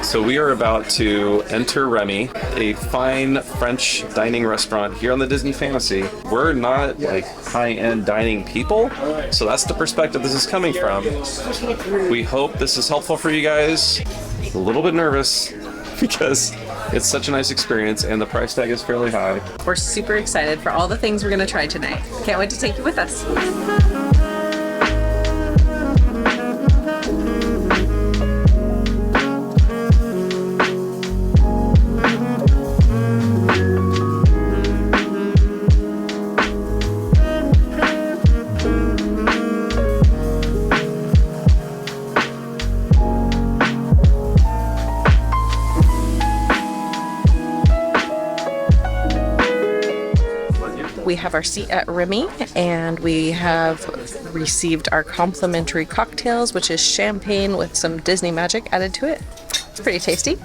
So we are about to enter Remy, a fine French dining restaurant here on the Disney Fantasy. We're not like high-end dining people, so that's the perspective this is coming from. We hope this is helpful for you guys. A little bit nervous because it's such a nice experience and the price tag is fairly high. We're super excited for all the things we're going to try tonight. Can't wait to take you with us. We have our seat at Remy, and we have received our complimentary cocktails, which is champagne with some Disney magic added to it. It's pretty tasty.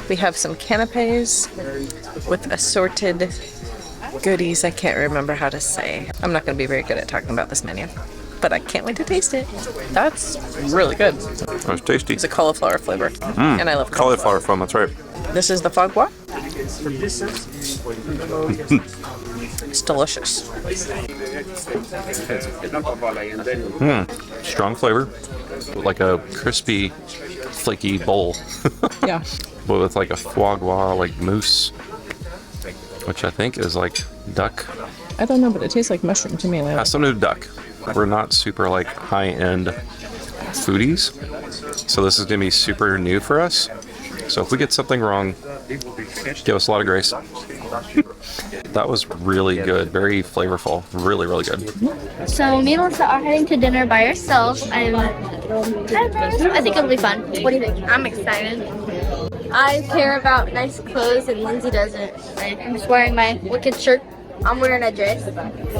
We have some canapes with assorted goodies I can't remember how to say. I'm not going to be very good at talking about this menu, but I can't wait to taste it. That's really good. That's tasty. It's a cauliflower flavor, and I love Cauliflower foam, that's right. This is the foie gras. It's delicious. Strong flavor, like a crispy, flaky bowl. Yeah. With like a foie gras, like mousse, which I think is like duck. I don't know, but it tastes like mushroom to me. Has something to do with duck. We're not super like high-end foodies, so this is gonna be super new for us. So if we get something wrong, give us a lot of grace. That was really good, very flavorful, really, really good. So me and Melissa are heading to dinner by ourselves. I think it'll be fun. What do you think? I'm excited. I care about nice clothes and Lindsay doesn't. I'm just wearing my Wicked shirt. I'm wearing a dress.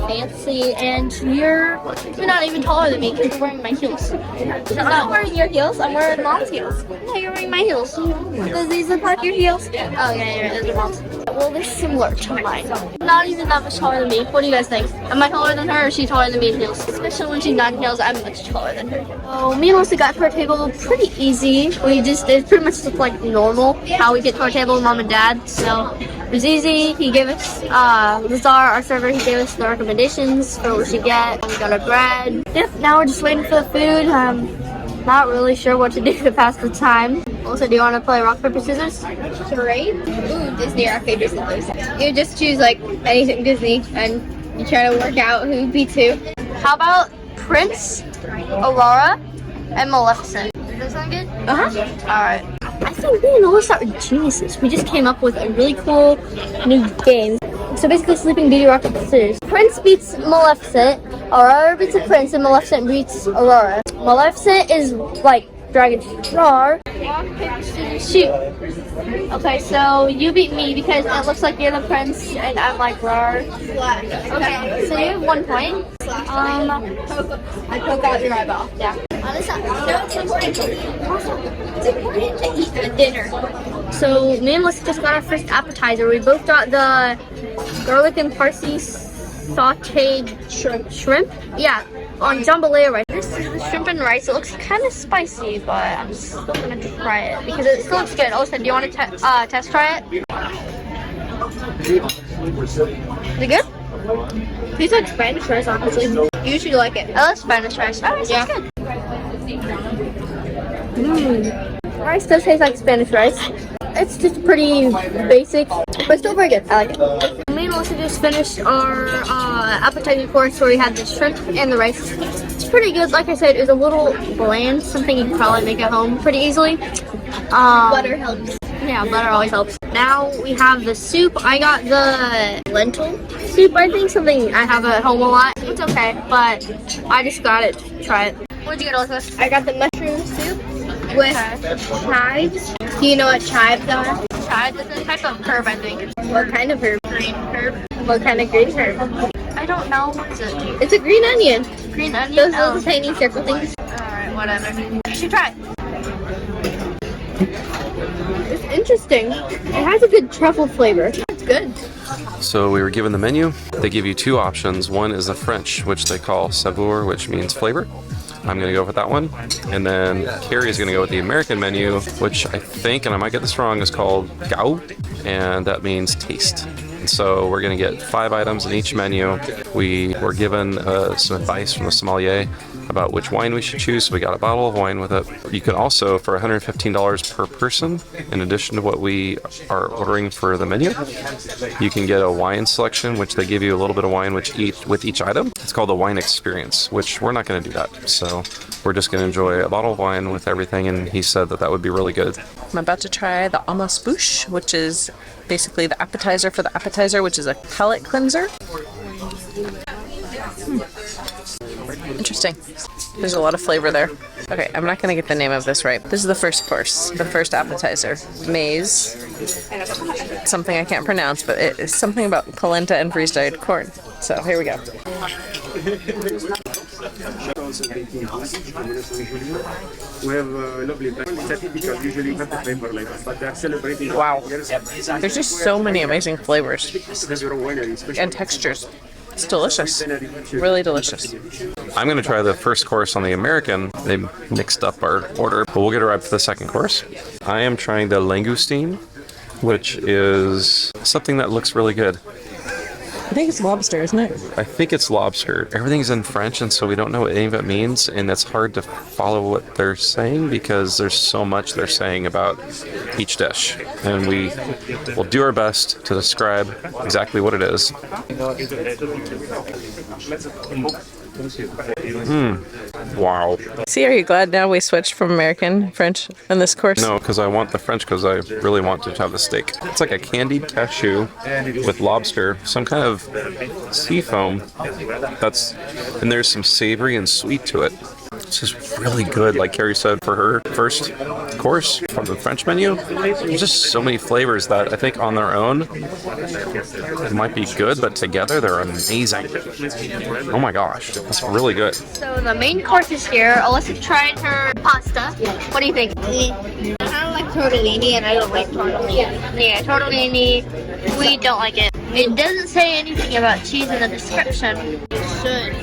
Fancy, and you're not even taller than me because you're wearing my heels. I'm not wearing your heels, I'm wearing Mom's heels. No, you're wearing my heels. Does these look like your heels? Oh yeah, those are Mom's. Well, they're similar to mine. Not even that much taller than me. What do you guys think? Am I taller than her or is she taller than me in heels? Especially when she's not in heels, I'm much taller than her. Oh, me and Melissa got to our table pretty easy. It pretty much looked like normal how we get to our table with Mom and Dad. So it was easy. He gave us, Lazar, our server, he gave us the recommendations for what we should get. We got our bread. Yep, now we're just waiting for the food. Not really sure what to do to pass the time. Also, do you want to play rock, paper, scissors? Great. Ooh, Disney rock, paper, scissors. You just choose like anything Disney and you try to work out who beats who. How about Prince, Aurora, and Maleficent? Does that sound good? Uh-huh. Alright. I think me and Melissa are geniuses. We just came up with a really cool new game. So basically, Sleeping Beauty, rock, paper, scissors. Prince beats Maleficent, Aurora beats a prince, and Maleficent beats Aurora. Maleficent is like Dragon Rock, paper, scissors, shoot. Okay, so you beat me because it looks like you're the prince and I'm like Rar. Okay, so you have 1 point. I poke out your eyeball. Yeah. No, it's important to eat at dinner. So me and Melissa just got our first appetizer. We both got the garlic and parsley sauteed shrimp. Yeah, on jambalaya rice. This is the shrimp and rice. It looks kind of spicy, but I'm still gonna try it because it still looks good. Also, do you want to test try it? Is it good? Tastes like Spanish rice, honestly. You should like it. I love Spanish rice. Oh, yeah. Good. Rice does taste like Spanish rice. It's just pretty basic, but still very good. I like it. Me and Melissa just finished our appetizer course where we had the shrimp and the rice. It's pretty good. Like I said, it's a little bland. Something you can probably make at home pretty easily. Butter helps. Yeah, butter always helps. Now we have the soup. I got the lentil soup, I think. Something I have at home a lot. It's okay, but I just got it to try it. What'd you get, Elizabeth? I got the mushroom soup with chives. Do you know what chives are? Chives is a type of herb, I think. What kind of herb? Green herb. What kind of green herb? I don't know. What is it? It's a green onion. Green onion? Those little tiny circle things. Alright, whatever. You should try it. It's interesting. It has a good truffle flavor. It's good. So we were given the menu. They give you two options. One is the French, which they call saveur, which means flavor. I'm going to go with that one. And then Carrie's going to go with the American menu, which I think, and I might get this wrong, is called Gao, and that means taste. And so we're going to get 5 items in each menu. We were given some advice from the sommelier about which wine we should choose, so we got a bottle of wine with it. You can also, for $115 per person, in addition to what we are ordering for the menu, you can get a wine selection, which they give you a little bit of wine with each item. It's called the wine experience, which we're not going to do that. So we're just going to enjoy a bottle of wine with everything, and he said that that would be really good. I'm about to try the amuse-bouche, which is basically the appetizer for the appetizer, which is a palate cleanser. Interesting. There's a lot of flavor there. Okay, I'm not going to get the name of this right. This is the first course, the first appetizer. Maize. Something I can't pronounce, but it's something about polenta and freeze-dried corn. So here we go. We have lovely time. It's atypical, usually not the flavor like that, but they're celebrating. Wow. There's just so many amazing flavors and textures. It's delicious. Really delicious. I'm going to try the first course on the American. They mixed up our order, but we'll get arrived for the second course. I am trying the langoustine, which is something that looks really good. I think it's lobster, isn't it? I think it's lobster. Everything's in French, and so we don't know what any of it means, and it's hard to follow what they're saying because there's so much they're saying about each dish. And we will do our best to describe exactly what it is. Wow. See, are you glad now we switched from American French in this course? No, because I want the French because I really want to have the steak. It's like a candied cashew with lobster, some kind of sea foam. And there's some savory and sweet to it. It's just really good, like Carrie said, for her first course from the French menu. There's just so many flavors that I think on their own it might be good, but together they're amazing. Oh my gosh, that's really good. So the main course is here. Alyssa tried her pasta. What do you think? I don't like tortellini and I don't like tortellini. Yeah, tortellini, we don't like it. It doesn't say anything about cheese in the description. It should.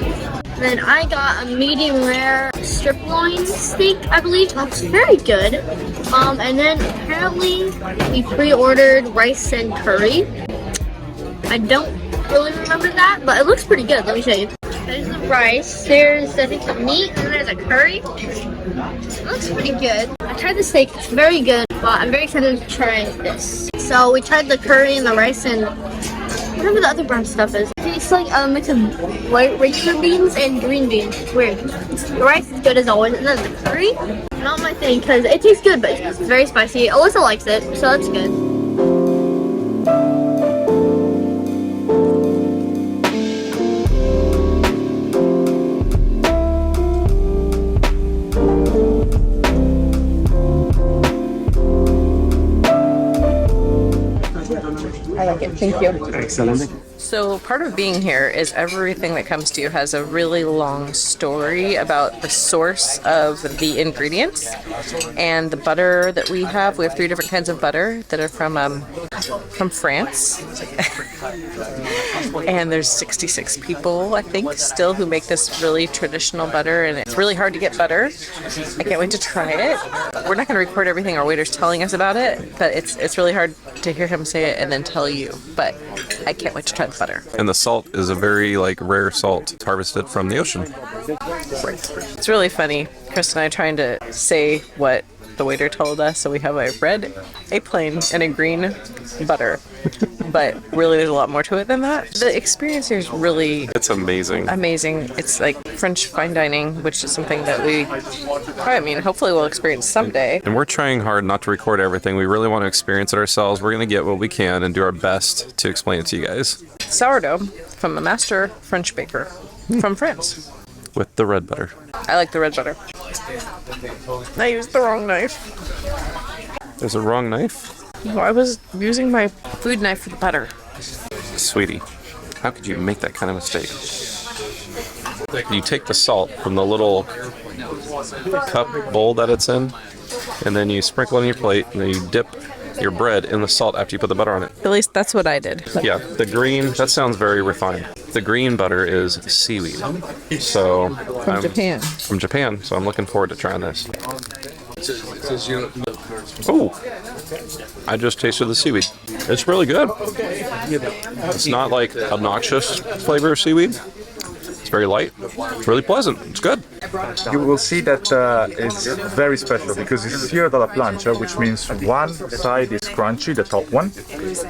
Then I got a medium rare strip loin steak, I believe. That's very good. And then apparently we pre-ordered rice and curry. I don't really remember that, but it looks pretty good. Let me show you. There's the rice, there's I think the meat, and then there's a curry. It looks pretty good. I tried the steak, it's very good, but I'm very excited to try this. So we tried the curry and the rice and whatever the other brown stuff is. It tastes like a mix of white regular beans and green beans. It's weird. The rice is good as always, and then the curry, not my thing, because it tastes good, but it's very spicy. Alyssa likes it, so that's good. I like it. Thank you. Excellent. So part of being here is everything that comes to you has a really long story about the source of the ingredients. And the butter that we have 3 different kinds of butter that are from France. And there's 66 people, I think, still who make this really traditional butter, and it's really hard to get butter. I can't wait to try it. We're not going to record everything our waiter's telling us about it, but it's really hard to hear him say it and then tell you. But I can't wait to try the butter. And the salt is a very rare salt. It's harvested from the ocean. It's really funny. Chris and I trying to say what the waiter told us. So we have a red, a plain, and a green butter. But really there's a lot more to it than that. The experience here is really It's amazing. amazing. It's like French fine dining, which is something that hopefully we'll experience someday. And we're trying hard not to record everything. We really want to experience it ourselves. We're going to get what we can and do our best to explain it to you guys. Sourdough from a master French baker from France. With the red butter. I like the red butter. I used the wrong knife. There's a wrong knife? Well, I was using my food knife for the butter. Sweetie, how could you make that kind of mistake? You take the salt from the little cup bowl that it's in, and then you sprinkle it on your plate, and then you dip your bread in the salt after you put the butter on it. At least that's what I did. Yeah, the green, that sounds very refined. the green butter is seaweed. So From Japan. From Japan. So I'm looking forward to trying this. Oh, I just tasted the seaweed. It's really good. It's not like obnoxious flavor of seaweed. It's very light. It's really pleasant. It's good. You will see that it's very special because it's seared a la plancha, which means one side is crunchy, the top one,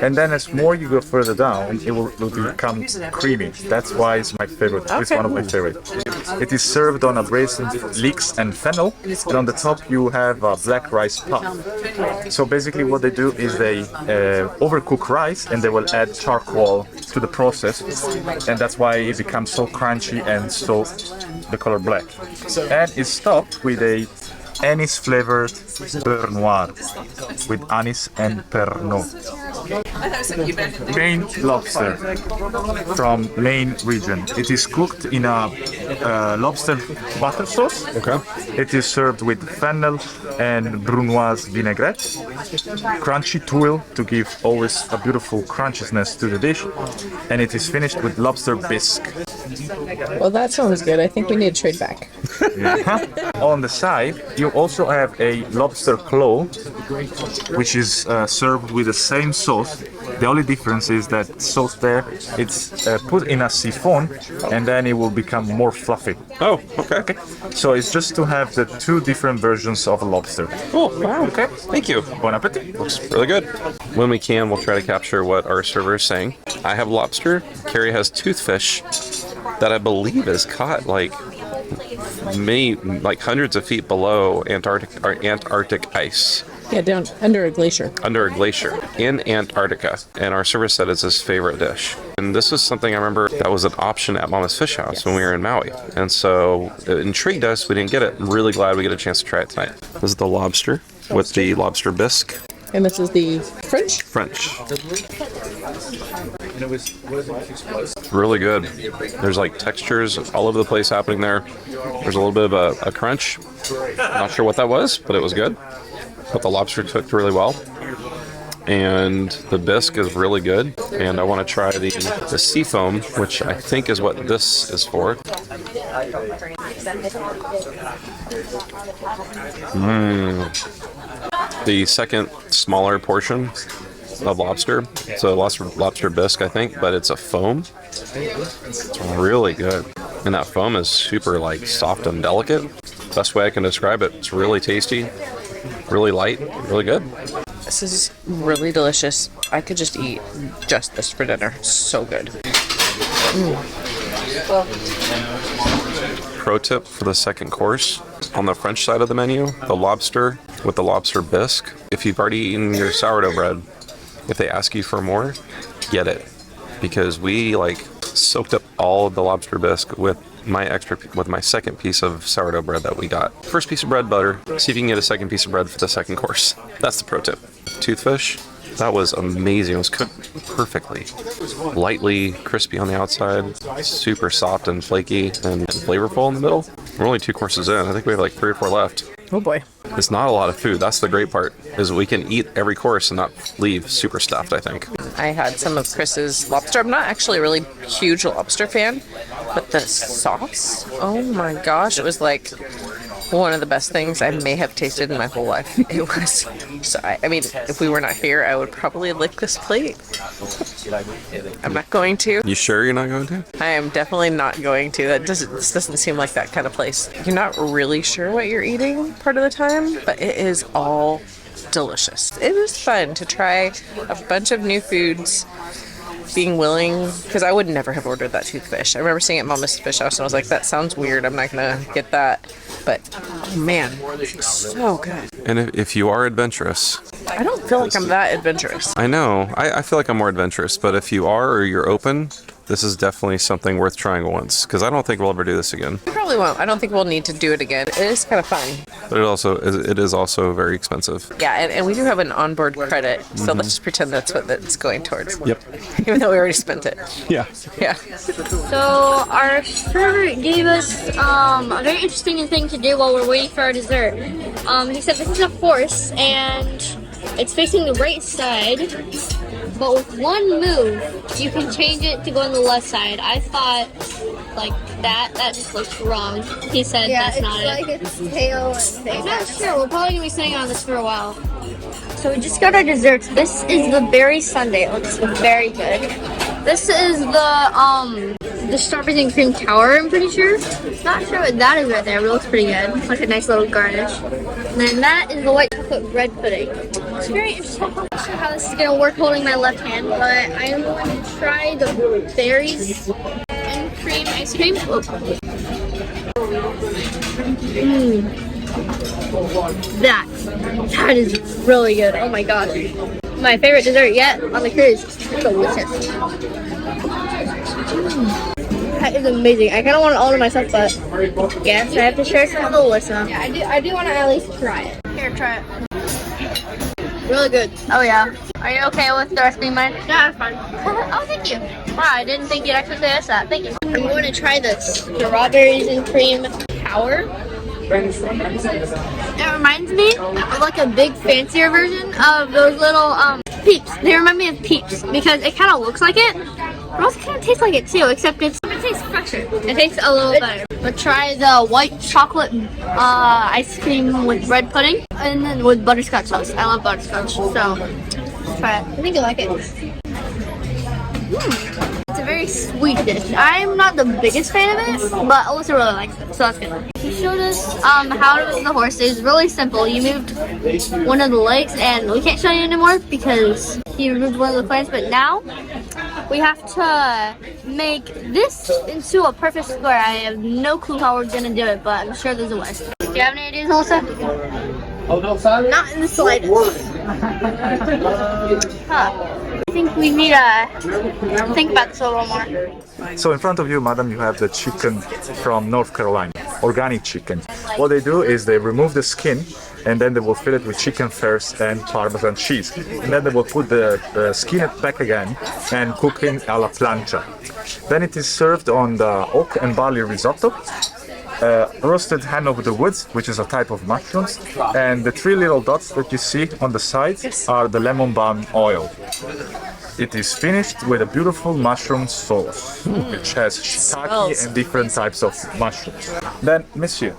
and then as more you go further down, it will become creamy. That's why it's my favorite. It's one of my favorites. It is served on a braised leeks and fennel, and on the top you have a black rice puff. So basically what they do is they overcook rice and they will add charcoal to the process, and that's why it becomes so crunchy and so the color black. And it's topped with a anise flavored beurre noir with anise and pernod. Maine lobster from Maine region. It is cooked in a lobster butter sauce. Okay. It is served with fennel and brunoise vinaigrette, crunchy tuile to give always a beautiful crunchiness to the dish, and it is finished with lobster bisque. Well, that sounds good. I think we need to trade back. On the side, you also have a lobster claw, which is served with the same sauce. The only difference is that sauce there, it's put in a siphon, and then it will become more fluffy. Oh, okay. So it's just to have the two different versions of lobster. Cool. Wow. Okay. Thank you. Bon appetit. Looks really good. When we can, we'll try to capture what our server is saying. I have lobster. Carrie has toothfish that I believe is caught like hundreds of feet below Antarctic ice. Yeah, down under a glacier. Under a glacier in Antarctica. And our server said it's his favorite dish. And this was something I remember that was an option at Mama's Fish House when we were in Maui. And so it intrigued us. We didn't get it. I'm really glad we get a chance to try it tonight. This is the lobster with the lobster bisque. And this is the French? French. Really good. There's like textures all over the place happening there. There's a little bit of a crunch. Not sure what that was, but it was good. But the lobster cooked really well. And the bisque is really good. And I want to try the sea foam, which I think is what this is for. The second smaller portion of lobster. So lobster bisque, I think, but it's a foam. It's really good. And that foam is super like soft and delicate. Best way I can describe it. It's really tasty, really light, really good. This is really delicious. I could just eat just this for dinner. So good. Pro tip for the second course. On the French side of the menu, the lobster with the lobster bisque. If you've already eaten your sourdough bread, if they ask you for more, get it. Because we like soaked up all of the lobster bisque with my second piece of sourdough bread that we got. First piece of bread, butter. See if you can get a second piece of bread for the second course. That's the pro tip. Toothfish, that was amazing. It was cooked perfectly. Lightly crispy on the outside, super soft and flaky and flavorful in the middle. We're only 2 courses in. I think we have like 3 or 4 left. Oh boy. It's not a lot of food. That's the great part, is we can eat every course and not leave super stuffed, I think. I had some of Chris's lobster. I'm not actually a really huge lobster fan, but the sauce, oh my gosh, it was like one of the best things I may have tasted in my whole life. It was, so I mean, if we were not here, I would probably lick this plate. I'm not going to. You sure you're not going to? I am definitely not going to. This doesn't seem like that kind of place. You're not really sure what you're eating part of the time, but it is all delicious. It was fun to try a bunch of new foods, being willing, because I would never have ordered that toothfish. I remember seeing it at Mama's Fish House and I was like, that sounds weird, I'm not gonna get that. But oh man, so good. And if you are adventurous, I don't feel like I'm that adventurous. I know, I feel like I'm more adventurous, but if you are or you're open, this is definitely something worth trying once, because I don't think we'll ever do this again. We probably won't. I don't think we'll need to do it again. It is kind of fun. But it is also very expensive. Yeah, and we do have an onboard credit, so let's just pretend that's what that's going towards. Yep. Even though we already spent it. Yeah. Yeah. So our server gave us a very interesting thing to do while we're waiting for our dessert. He said this is a horse and it's facing the right side. but with one move, you can change it to go on the left side. I thought, like, that just looks wrong. He said that's not it. It's tail and I'm not sure. We're probably going to be sitting on this for a while. So we just got our desserts. This is the berry sundae. It looks very good. This is the strawberries and cream tower, I'm pretty sure. Not sure what that is right there, but it looks pretty good. Like a nice little garnish. And then that is the white chocolate bread pudding. It's very interesting. I'm not sure how this is going to work holding my left hand, but I am going to try the berries and cream ice cream. That is really good. Oh my gosh. My favorite dessert yet on the cruise. It's delicious. That is amazing. I kind of want it all to myself, but yes, I have to share some with Alyssa. Yeah, I do want to at least try it. Here, try it. Really good. Oh yeah. Are you okay with the rest being mine? Yeah, that's fine. Oh, thank you. Wow, I didn't think you'd actually say that. Thank you. I'm going to try the strawberries and cream tower. It reminds me of like a big fancier version of those little Peeps. They remind me of Peeps because it kind of looks like it, but also kind of tastes like it too, except it tastes fresher. It tastes a little better. But try the white chocolate ice cream with bread pudding and then with butterscotch sauce. I love butterscotch, so try it. I think you like it. It's a very sweet dish. I'm not the biggest fan of it, but Alyssa really likes it, so that's good. He showed us how to move the horse. It's really simple. You moved one of the legs, and we can't show you anymore because he removed one of the plants, but now we have to make this into a perfect square. I have no clue how we're going to do it, but I'm sure there's a way. Do you have any ideas, Alyssa? Not in the slightest. I think we need to think about this a little more. So in front of you, madam, you have the chicken from North Carolina, organic chicken. What they do is they remove the skin and then they will fill it with chicken first and Parmesan cheese. And then they will put the skin back again and cooking alla plancha. Then it is served on the oak and barley risotto. Roasted hen over the woods, which is a type of mushrooms, and the three little dots that you see on the sides are the lemon balm oil. It is finished with a beautiful mushroom sauce, which has shiitake and different types of mushrooms. Then, monsieur,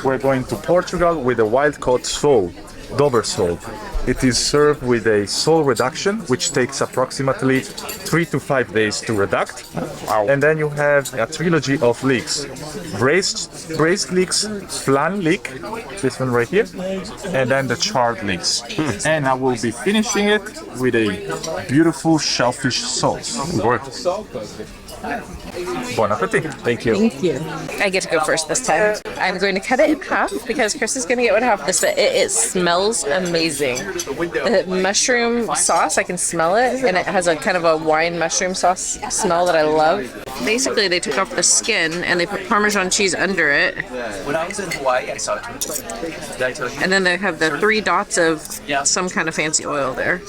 we're going to Portugal with a wild-caught sole, Dober sole. It is served with a sole reduction, which takes approximately 3 to 5 days to reduct. Wow. And then you have a trilogy of leeks. Braised leeks, flan leek, this one right here, and then the charred leeks. And I will be finishing it with a beautiful shellfish sauce. Bon appetit. Thank you. Thank you. I get to go first this time. I'm going to cut it in half because Chris is going to get one half of this, but it smells amazing. The mushroom sauce, I can smell it, and it has a kind of a wine mushroom sauce smell that I love. Basically, they took off the skin and they put Parmesan cheese under it. When I was in Hawaii, I saw it. Did I tell you? And then they have the 3 dots of some kind of fancy oil there.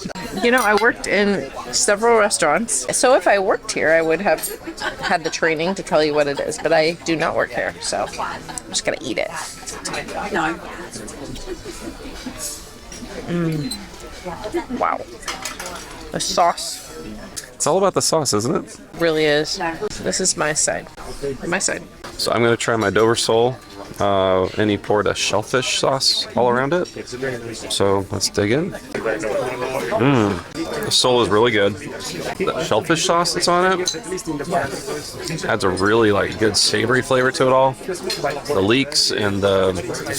You know, I worked in several restaurants, so if I worked here, I would have had the training to tell you what it is, but I do not work here, so I'm just gonna eat it. Wow. The sauce It's all about the sauce, isn't it? really is. This is my side. My side. So I'm going to try my Dover sole, and he poured a shellfish sauce all around it. So let's dig in. The sole is really good. The shellfish sauce that's on it adds a really good savory flavor to it all. The leeks and the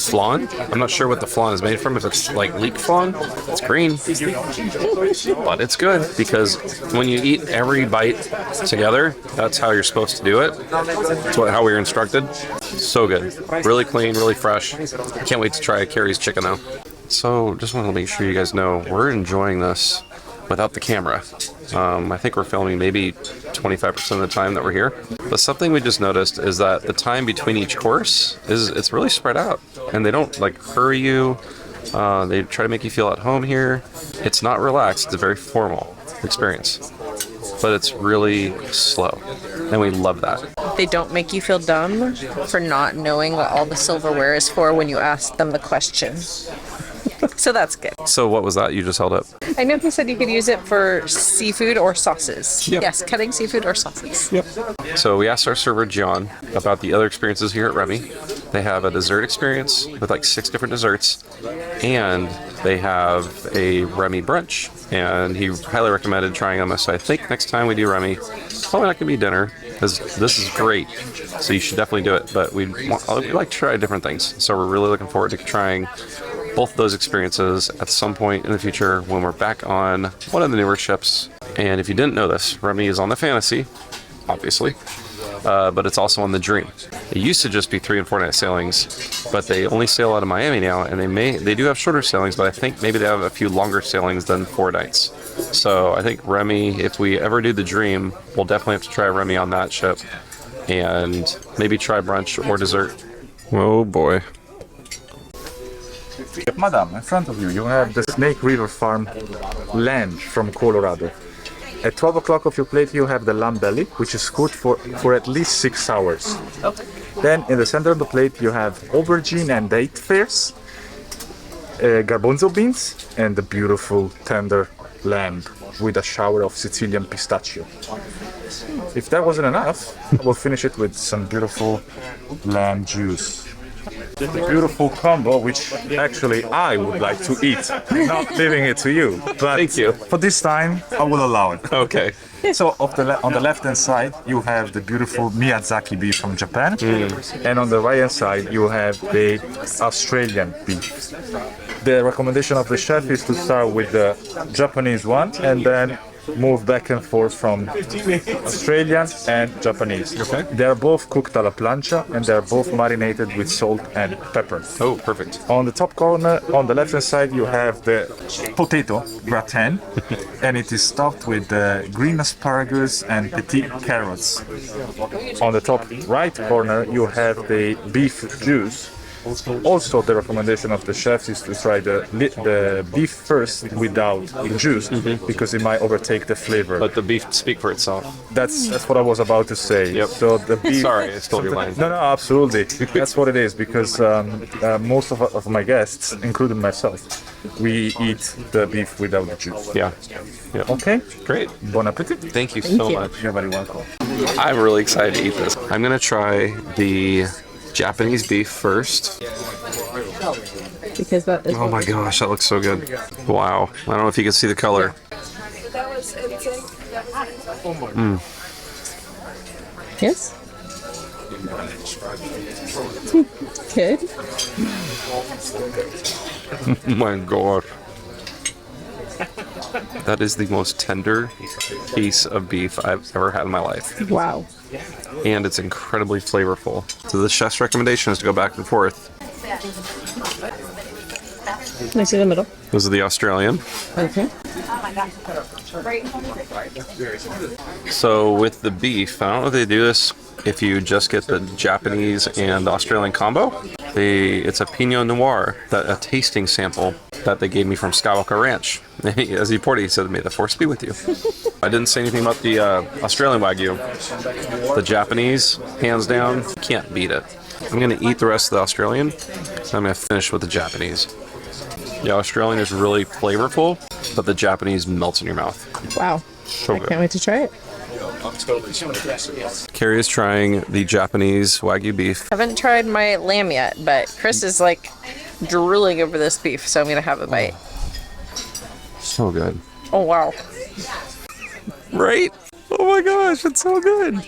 flan. I'm not sure what the flan is made from. If it's like leek flan, it's green, but it's good because when you eat every bite together, that's how you're supposed to do it. That's how we were instructed. So good. Really clean, really fresh. Can't wait to try Carrie's chicken though. So just want to make sure you guys know we're enjoying this without the camera. I think we're filming maybe 25% of the time that we're here. But something we just noticed is that the time between each course it's really spread out, and they don't hurry you. They try to make you feel at home here. It's not relaxed. It's a very formal experience, but it's really slow, and we love that. They don't make you feel dumb for not knowing what all the silverware is for when you ask them the question. So that's good. So what was that you just held up? I know he said you could use it for seafood or sauces. Yep. Yes, cutting seafood or sauces. Yep. So we asked our server John about the other experiences here at Remy. They have a dessert experience with like 6 different desserts, and they have a Remy brunch. And he highly recommended trying them. So I think next time we do Remy, probably not gonna be dinner, because this is great. So you should definitely do it. But we'd like to try different things. So we're really looking forward to trying both of those experiences at some point in the future when we're back on one of the newer ships. And if you didn't know this, Remy is on the Fantasy, obviously, but it's also on the Dream. It used to just be 3 and 4 night sailings, but they only sail out of Miami now, and they do have shorter sailings, but I think maybe they have a few longer sailings than 4 nights. So I think Remy, if we ever do the Dream, we'll definitely have to try Remy on that ship, and maybe try brunch or dessert. Oh boy. Madam, in front of you, you have the Snake River Farm lamb from Colorado. At 12 o'clock of your plate, you have the lamb belly, which is cooked for at least 6 hours. Then in the center of the plate, you have aubergine and date pears, garbanzo beans, and the beautiful tender lamb with a shower of Sicilian pistachio. If that wasn't enough, we'll finish it with some beautiful lamb juice. The beautiful combo, which actually I would like to eat, not leaving it to you. But Thank you. for this time, I will allow it. Okay. So on the left-hand side, you have the beautiful Miyazaki beef from Japan, and on the right-hand side, you have the Australian beef. The recommendation of the chef is to start with the Japanese one, and then move back and forth from Australian and Japanese. Okay. They're both cooked a la plancha, and they're both marinated with salt and pepper. Oh, perfect. On the top corner, on the left-hand side, you have the potato gratin, and it is stuffed with green asparagus and petit carrots. On the top right corner, you have the beef juice. Also, the recommendation of the chefs is to try the beef first without the juice, because it might overtake the flavor. Let the beef speak for itself. That's what I was about to say. Yep. So the beef. Sorry, I stole your line. No, absolutely. That's what it is, because most of my guests, including myself, we eat the beef without the juice. Yeah. Okay. Great. Bon appetit. Thank you so much. You're very welcome. I'm really excited to eat this. I'm gonna try the Japanese beef first. Because that is Oh my gosh, that looks so good. Wow. I don't know if you can see the color. Yes? Good. Oh my gosh. That is the most tender piece of beef I've ever had in my life. Wow. And it's incredibly flavorful. So the chef's recommendation is to go back and forth. Nice in the middle. This is the Australian. Okay. So with the beef, I don't know if they do this if you just get the Japanese and Australian combo. It's a Pinot Noir, a tasting sample that they gave me from Skywalker Ranch. As he poured it, he said, "May the force be with you." I didn't say anything about the Australian Wagyu. The Japanese, hands down, can't beat it. I'm going to eat the rest of the Australian, and I'm going to finish with the Japanese. The Australian is really flavorful, but the Japanese melts in your mouth. Wow. So good. Can't wait to try it. Carrie is trying the Japanese Wagyu beef. Haven't tried my lamb yet, but Chris is like drooling over this beef, so I'm gonna have a bite. So good. Oh wow. Right? Oh my gosh, it's so good.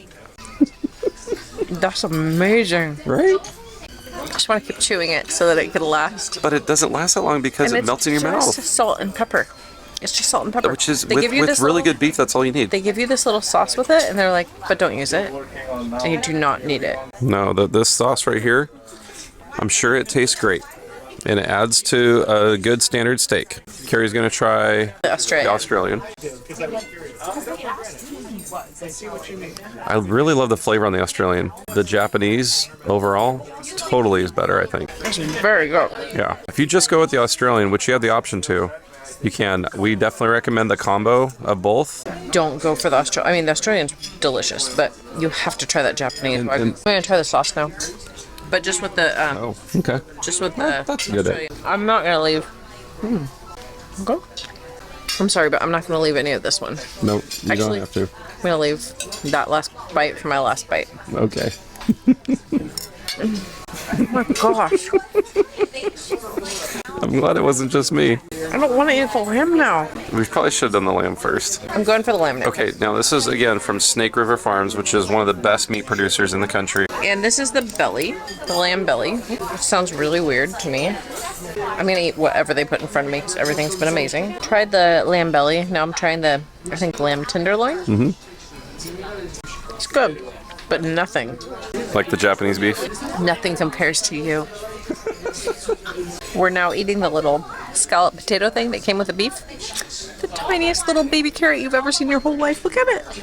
That's amazing. Right? I just want to keep chewing it so that it could last. But it doesn't last that long because it melts in your mouth. It's just salt and pepper. It's just salt and pepper. Which is, They with give you really this good beef, that's all you need. They give you this little sauce with it, and they're like, but don't use it. And you do not need it. No, this sauce right here, I'm sure it tastes great. And it adds to a good standard steak. Carrie's going to try The Australian. I really love the flavor on the Australian. The Japanese, overall, totally is better, I think. It's very good. Yeah. If you just go with the Australian, which you have the option to, you can. We definitely recommend the combo of both. Don't go for the Australian. I mean, the Australian's delicious, but you have to try that Japanese one. I'm going to try the sauce now. But just with the, Oh, okay. just with the That's good. Australian. I'm not going to leave. Okay. I'm sorry, but I'm not going to leave any of this one. Nope, you Actually- don't have to. I'm going to leave that last bite for my last bite. Okay. Oh my gosh. I'm glad it wasn't just me. I don't want to eat the lamb now. We probably should have done the lamb first. I'm going for the lamb now. Okay, now this is again from Snake River Farms, which is one of the best meat producers in the country. And this is the belly, the lamb belly, which sounds really weird to me. I'm going to eat whatever they put in front of me because everything's been amazing. Tried the lamb belly. Now I'm trying the, I think, lamb tenderloin. It's good, but nothing. Like the Japanese beef. Nothing compares to you. We're now eating the little scallop potato thing that came with the beef. The tiniest little baby carrot you've ever seen in your whole life. Look at it.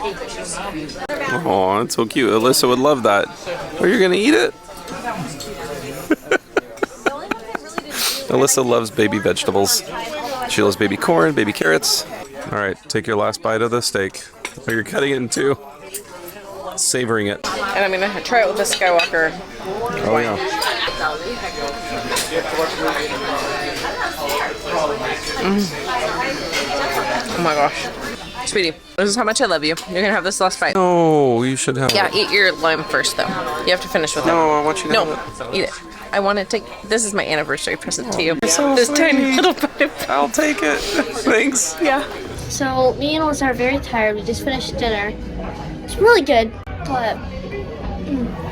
Oh, it's so cute. Alyssa would love that. Are you gonna eat it? Alyssa loves baby vegetables. She loves baby corn, baby carrots. All right, take your last bite of the steak. Oh, you're cutting it in two. Savoring it. And I'm gonna try it with the Skywalker. Oh yeah. Oh my gosh. Sweetie, this is how much I love you. You're gonna have this last bite. Oh, you should have Yeah, it. eat your lime first though. You have to finish with it. No, I want you to No, have it. eat it. I want to take, this is my anniversary present to you. so This sweet. tiny little bite of, I'll take it. Thanks. yeah. So me and Alyssa are very tired. We just finished dinner. It's really good, but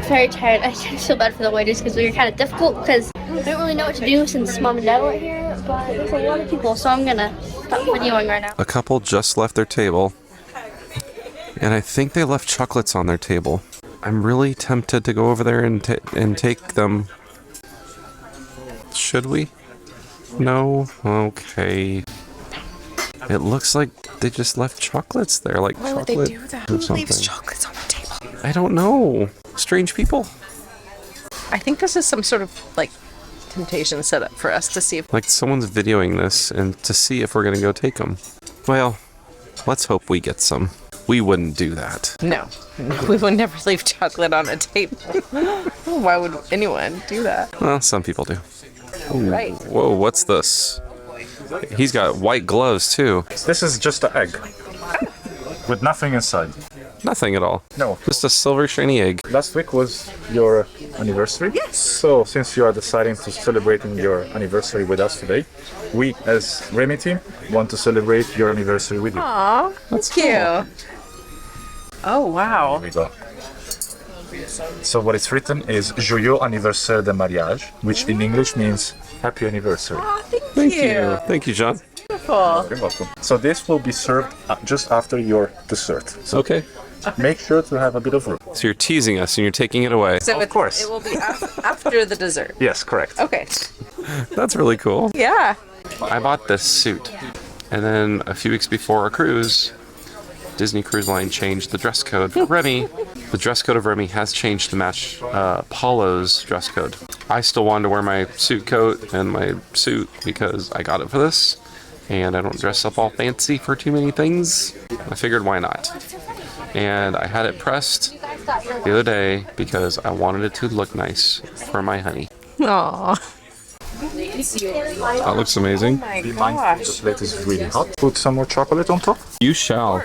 very tired. I feel bad for the waiters because we were kind of difficult because I don't really know what to do since mom and dad weren't here. But there's a lot of people, so I'm gonna stop videoing right now. A couple just left their table, and I think they left chocolates on their table. I'm really tempted to go over there and take them. Should we? No? Okay. It looks like they just left chocolates there, like Why would chocolate they do that? or Who leaves something. chocolates on the table? I don't know. Strange people. I think this is some sort of like temptation set up for us to see if Like someone's videoing this and to see if we're gonna go take them. Well, let's hope we get some. We wouldn't do that. no, we would never leave chocolate on a table. Why would anyone do that? Well, some people do. Right. Whoa, what's this? He's got white gloves too. This is just an egg with nothing inside. Nothing at all. No. Just a silver shiny egg. Last week was your anniversary. Yes. So since you are deciding to celebrating your anniversary with us today, we as Remy team want to celebrate your anniversary with you. Aw, that's cute. Oh wow. Here we go. So what it's written is Joyeux anniversaire de mariage, which in English means happy anniversary. Thank you. Thank you, John. Beautiful. You're welcome. So this will be served just after your dessert. So Okay. make sure to have a bit of room. So you're teasing us and you're taking it away. So Of course. it will be after the dessert. Yes, correct. Okay. That's really cool. Yeah. I bought this suit. And then a few weeks before our cruise, Disney Cruise Line changed the dress code for Remy. The dress code of Remy has changed to match Paulo's dress code. I still wanted to wear my suit coat and my suit because I got it for this. And I don't dress up all fancy for too many things. I figured why not. And I had it pressed the other day because I wanted it to look nice for my honey. Aw. That looks amazing. My Be mindful the plate is really hot. Put some more chocolate on top. You shall.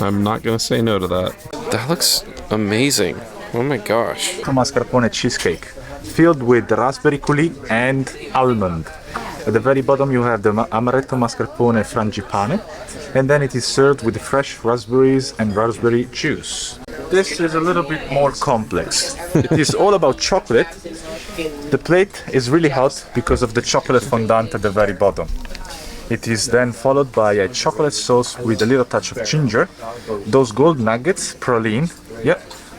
I'm not gonna say no to that. That looks amazing. Oh my gosh. Mascarpone cheesecake filled with raspberry coulis and almond. At the very bottom you have the amaretto mascarpone frangipane, and then it is served with fresh raspberries and raspberry juice. This is a little bit more complex. It is all about chocolate. The plate is really hot because of the chocolate fondant at the very bottom. It is then followed by a chocolate sauce with a little touch of ginger. Those gold nuggets, praline,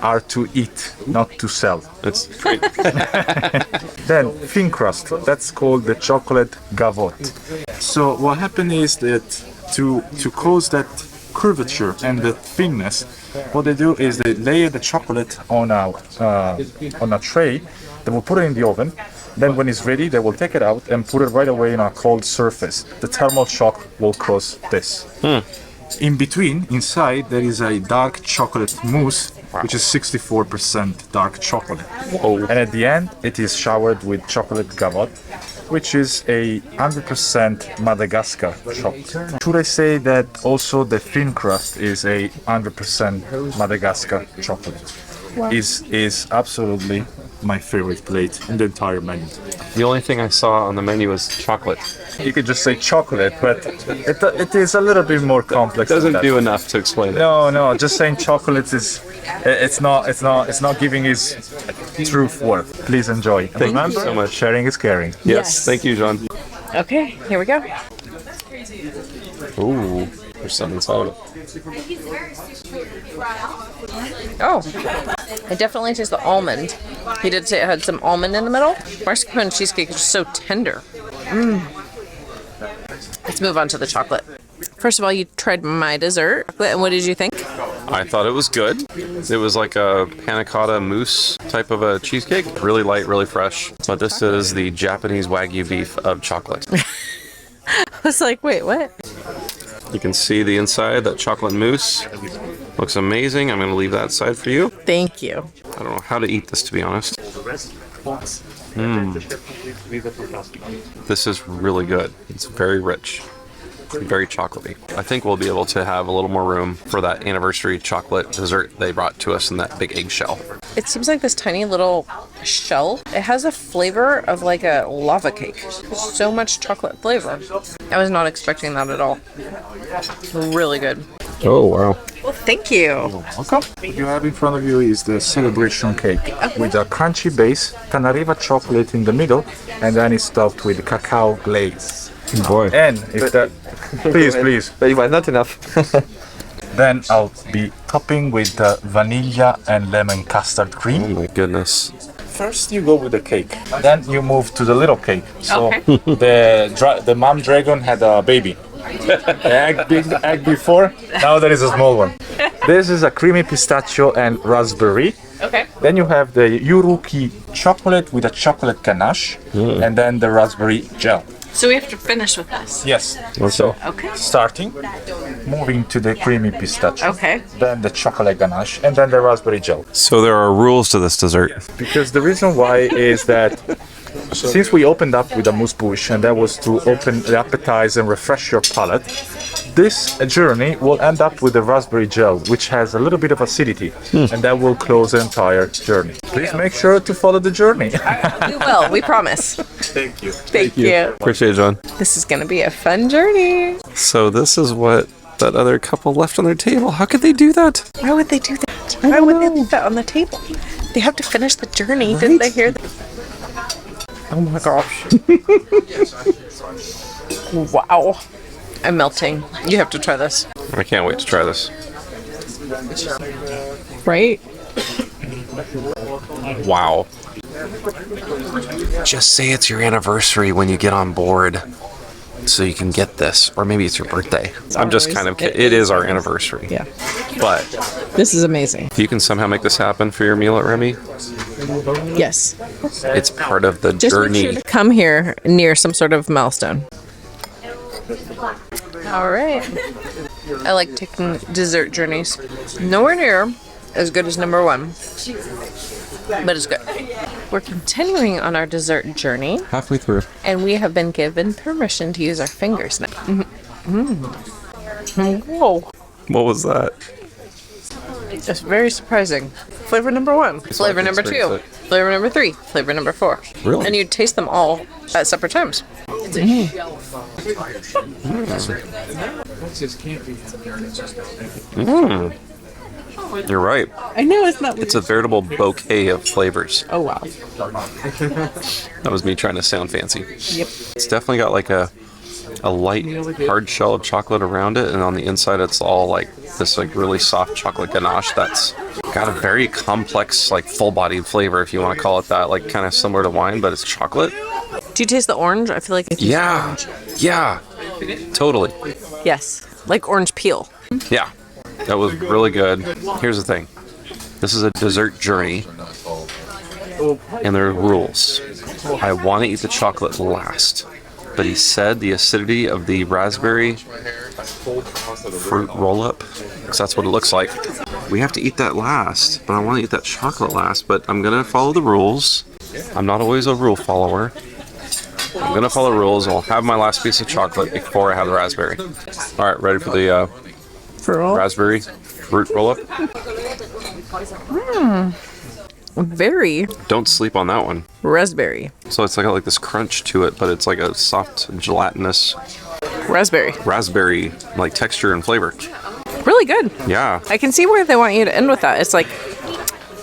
are to eat, not to sell. It's great. Then thin crust, that's called the chocolate gavotte. So what happened is that to cause that curvature and the thinness, what they do is they layer the chocolate on a tray. They will put it in the oven. Then when it's ready, they will take it out and put it right away on a cold surface. The thermal shock will cause this. In between, inside, there is a dark chocolate mousse, which is 64% dark chocolate. Whoa. And at the end, it is showered with chocolate gavotte. which is a 100% Madagascar chocolate. Should I say that also the thin crust is a 100% Madagascar chocolate? Wow. Is absolutely my favorite plate in the entire menu. The only thing I saw on the menu was chocolate. You could just say chocolate, but it is a little bit more complex. It doesn't than that. do enough to explain it. No, just saying chocolate is it's not giving its truth worth. Please enjoy. And Thank remember, you so much. sharing is caring. Yes, thank you, John. Okay, here we go. Ooh, there's something inside of it. Oh, I definitely taste the almond. He did say it had some almond in the middle. Mascarpone cheesecake is just so tender. Let's move on to the chocolate. First of all, you tried my dessert, and what did you think? I thought it was good. It was like a panna cotta mousse type of a cheesecake. Really light, really fresh. But this is the Japanese Wagyu beef of chocolate. I was like, wait, what? You can see the inside, that chocolate mousse. Looks amazing. I'm going to leave that aside for you. Thank you. I don't know how to eat this, to be honest. This is really good. It's very rich. Very chocolatey. I think we'll be able to have a little more room for that anniversary chocolate dessert they brought to us in that big eggshell. It seems like this tiny little shell. It has a flavor of like a lava cake. So much chocolate flavor. I was not expecting that at all. Really good. Oh, wow. Well, thank you. Welcome. What you have in front of you is the celebration cake with a crunchy base, Tanariva chocolate in the middle, and then it's topped with cacao glaze. Boy. And if that, please. But not enough. Then I'll be topping with the vanilla and lemon custard Oh cream. my goodness. First you go with the cake, then you move to the little cake. So Okay. the mom dragon had a baby. Big egg before, now there is a small one. This is a creamy pistachio and raspberry. Okay. Then you have the Yuruki chocolate with a chocolate ganache, and then the raspberry gel. So we have to finish with this. Yes. So, Okay. Starting, moving to the creamy pistachio. Okay. Then the chocolate ganache, and then the raspberry gel. so there are rules to this dessert. Because the reason why is that since we opened up with a mousse bouche, and that was to open the appetizer and refresh your palate, this journey will end up with the raspberry gel, which has a little bit of acidity, and that will close the entire journey. Please make sure to follow the journey. We will. We promise. Thank you. Thank you. Appreciate it, John. This is going to be a fun journey. So this is what that other couple left on their table. How could they do that? Why would they do that? Why would they leave that on the table? They have to finish the journey. Didn't they hear that? Oh my gosh. Wow. I'm melting. You have to try this. I can't wait to try this. Right? Wow. Just say it's your anniversary when you get on board so you can get this. Or maybe it's your birthday. I'm just kind of kidding. It is our anniversary. Yeah. But This is amazing. if you can somehow make this happen for your meal at Remy, Yes. it's part of the Just journey. make sure to come here near some sort of milestone. All right. I like taking dessert journeys. Nowhere near as good as number one, but it's good. We're continuing on our dessert journey, Halfway through. and we have been given permission to use our fingers now. Whoa. What was that? It's very surprising. Flavor number one, flavor number two, flavor number three, flavor number four. Really? And you taste them all at separate times. You're right. I know it's not. It's a veritable bouquet of flavors. Oh wow. That was me trying to sound fancy. Yep. It's definitely got like a light hard shell of chocolate around it, and on the inside it's all like this like really soft chocolate ganache that's got a very complex like full-bodied flavor, if you want to call it that, like kind of similar to wine, but it's chocolate. Do you taste the orange? I feel like it's Yeah, totally. yes, like orange peel. Yeah, that was really good. Here's the thing, this is a dessert journey and there are rules. I want to eat the chocolate last, but he said the acidity of the raspberry fruit roll-up, because that's what it looks like. We have to eat that last, but I want to eat that chocolate last, but I'm going to follow the rules. I'm not always a rule follower. I'm gonna follow rules. I'll have my last piece of chocolate before I have the raspberry. All right, ready for the raspberry fruit roll-up? Very Don't sleep on that one. raspberry. So it's like this crunch to it, but it's like a soft, gelatinous raspberry like texture and flavor. Really good. Yeah. I can see where they want you to end with that. It's like,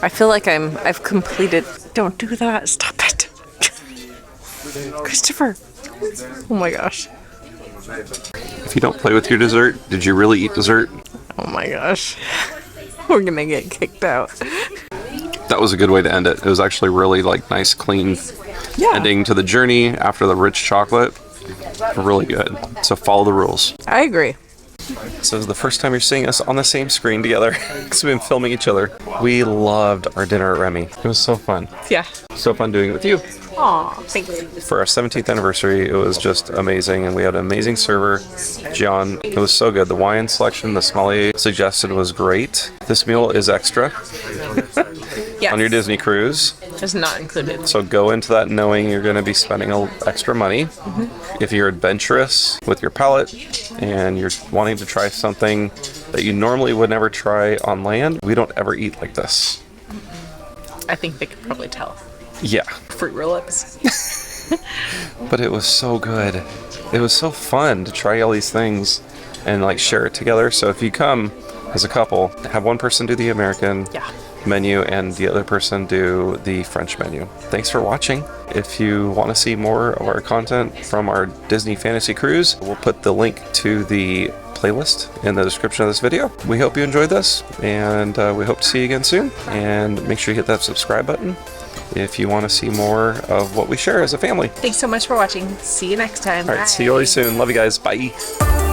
I feel like I've completed. Don't do that. Stop it. Christopher. Oh my gosh. If you don't play with your dessert, did you really eat dessert? Oh my gosh. We're gonna get kicked out. That was a good way to end it. It was actually really like nice, clean ending to the journey after the rich chocolate. Really good. So follow the rules. I agree. So this is the first time you're seeing us on the same screen together because we've been filming each other. We loved our dinner at Remy. It was so fun. Yeah. So fun doing it with you. Aw, thank you. For our 17th anniversary, it was just amazing, and we had an amazing server, John. It was so good. The wine selection the sommelier suggested was great. This meal is extra Yes. on your Disney cruise. It's not included. So go into that knowing you're going to be spending extra money. If you're adventurous with your palate and you're wanting to try something that you normally would never try on land, we don't ever eat like this. I think they could probably tell. Yeah, Fruit roll-ups. but it was so good. It was so fun to try all these things and like share it together. So if you come as a couple, have one person do the American menu and the other person do the French menu. Thanks for watching. If you want to see more of our content from our Disney Fantasy Cruise, we'll put the link to the playlist in the description of this video. We hope you enjoyed this, and we hope to see you again soon. And make sure you hit that subscribe button if you want to see more of what we share as a family. Thanks so much for watching. See you next time. All right, see you really soon. Love you guys. Bye.